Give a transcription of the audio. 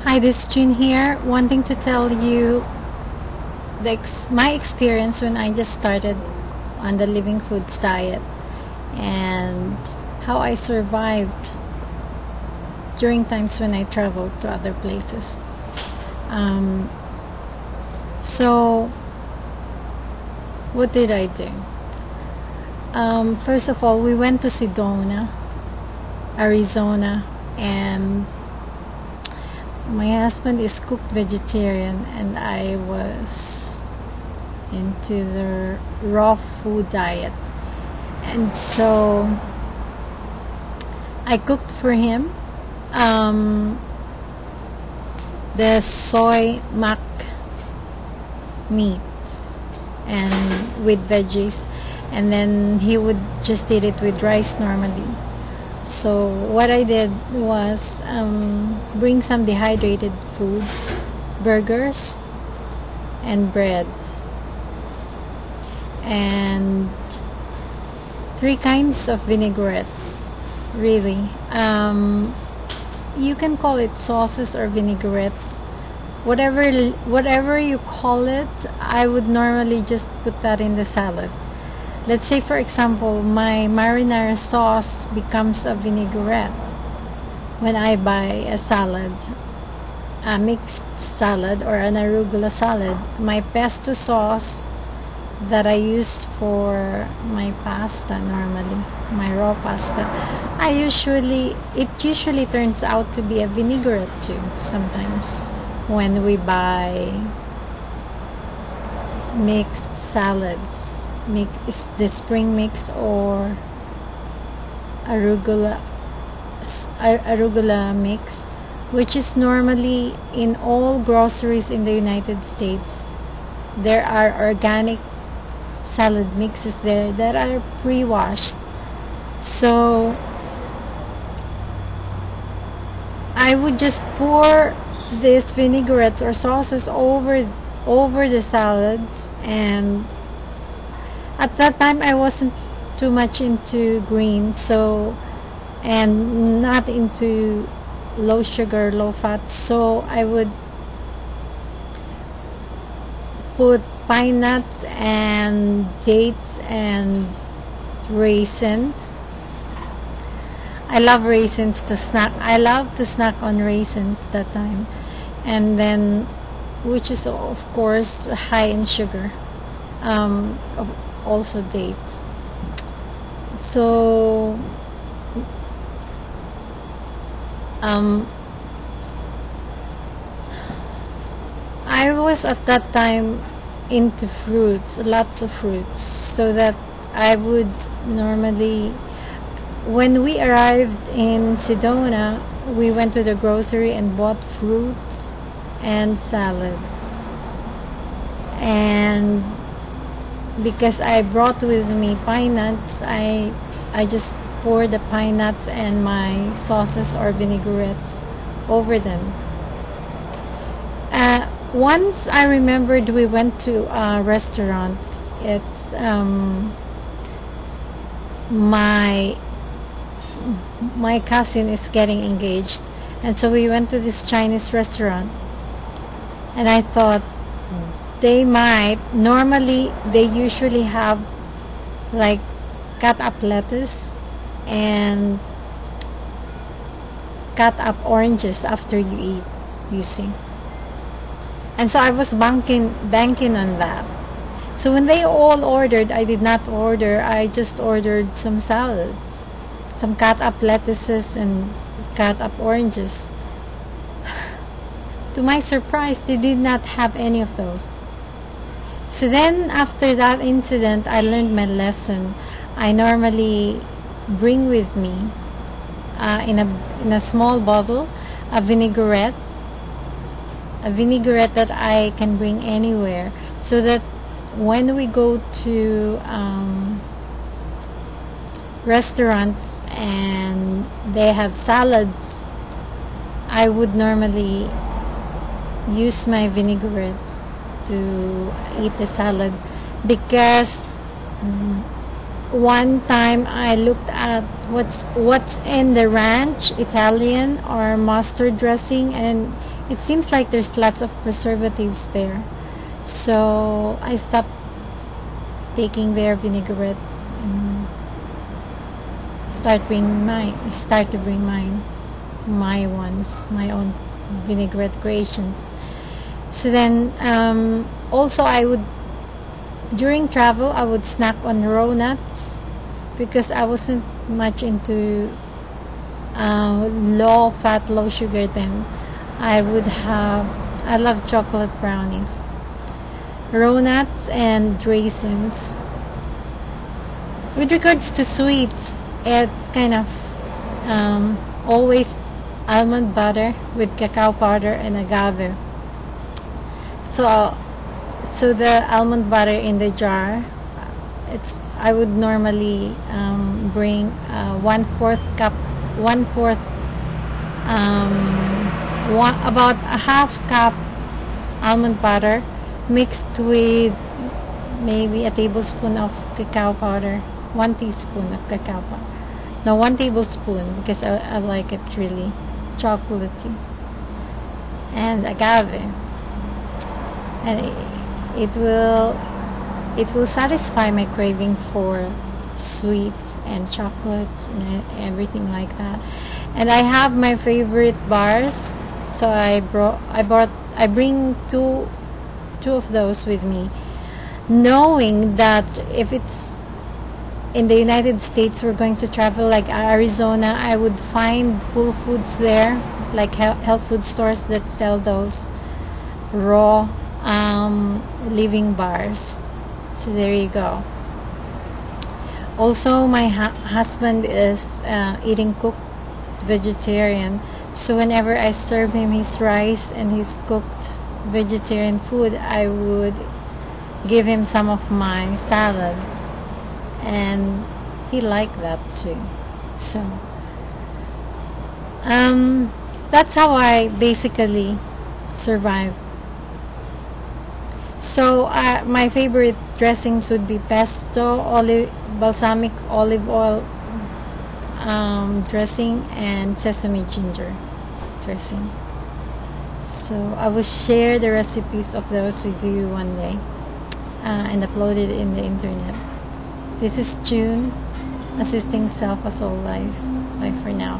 Hi, this is June here, wanting to tell you my experience when I just started on the Living Foods diet and how I survived during times when I traveled to other places. So what did I do? First of all, we went to Sedona, Arizona, and my husband is cooked vegetarian and I was into the raw food diet, and so I cooked for him the soy mac meat and with veggies, and then he would just eat it with rice normally. So what I did was bring some dehydrated food, burgers and breads, and 3 kinds of vinaigrettes, really. You can call it sauces or vinaigrettes, whatever you call it. I would normally just put that in the salad. Let's say, for example, my marinara sauce becomes a vinaigrette when I buy a salad, a mixed salad or an arugula salad. My pesto sauce that I use for my pasta normally, my raw pasta, it usually turns out to be a vinaigrette too sometimes when we buy mixed salads. The spring mix or arugula mix, which is normally in all groceries in the United States. There are organic salad mixes there that are pre-washed. So I would just pour these vinaigrettes or sauces over the salads, and at that time I wasn't too much into green, and not into low sugar, low fat, so I would put pine nuts and dates and raisins. I love raisins to snack. I love to snack on raisins that time, and then which is of course high in sugar. Also dates. So I was at that time into fruits, lots of fruits, so that I would normally, when we arrived in Sedona, we went to the grocery and bought fruits and salads. And because I brought with me pine nuts, I just pour the pine nuts and my sauces or vinaigrettes over them. Once I remembered we went to a restaurant. It's my cousin is getting engaged, and so we went to this Chinese restaurant, and I thought they usually have like cut up lettuce and cut up oranges after you eat, you see. And so I was banking on that. So when they all ordered, I did not order. I just ordered some salads, some cut up lettuces and cut up oranges. To my surprise, they did not have any of those. So then after that incident, I learned my lesson. I normally bring with me in a small bottle a vinaigrette that I can bring anywhere, so that when we go to restaurants and they have salads, I would normally use my vinaigrette to eat the salad, because one time I looked at what's in the ranch Italian or mustard dressing, and it seems like there's lots of preservatives there. So I stopped taking their vinaigrettes and start to bring my ones, my own vinaigrette creations. So then also during travel I would snack on raw nuts, because I wasn't much into low fat, low sugar then. I love chocolate brownies, raw nuts and raisins. With regards to sweets, it's kind of always almond butter with cacao powder and agave. So the almond butter in the jar, I would normally bring 1/4 cup, about a half cup almond butter mixed with maybe a tablespoon of cacao powder, 1 teaspoon of cacao powder. No, 1 tablespoon, because I like it really chocolatey, and agave, and it will satisfy my craving for sweets and chocolates and everything like that. And I have my favorite bars, so I bring two of those with me, knowing that if it's in the United States, we're going to travel like Arizona, I would find Whole Foods there, like health food stores that sell those raw living bars. So there you go. Also, my husband is eating cooked vegetarian, so whenever I serve him his rice and his cooked vegetarian food, I would give him some of my salad, and he liked that too. So that's how I basically survive. So my favorite dressings would be pesto, balsamic olive oil dressing, and sesame ginger dressing. So I will share the recipes of those with you one day and upload it in the internet. This is June, assisting self as all life. Bye for now.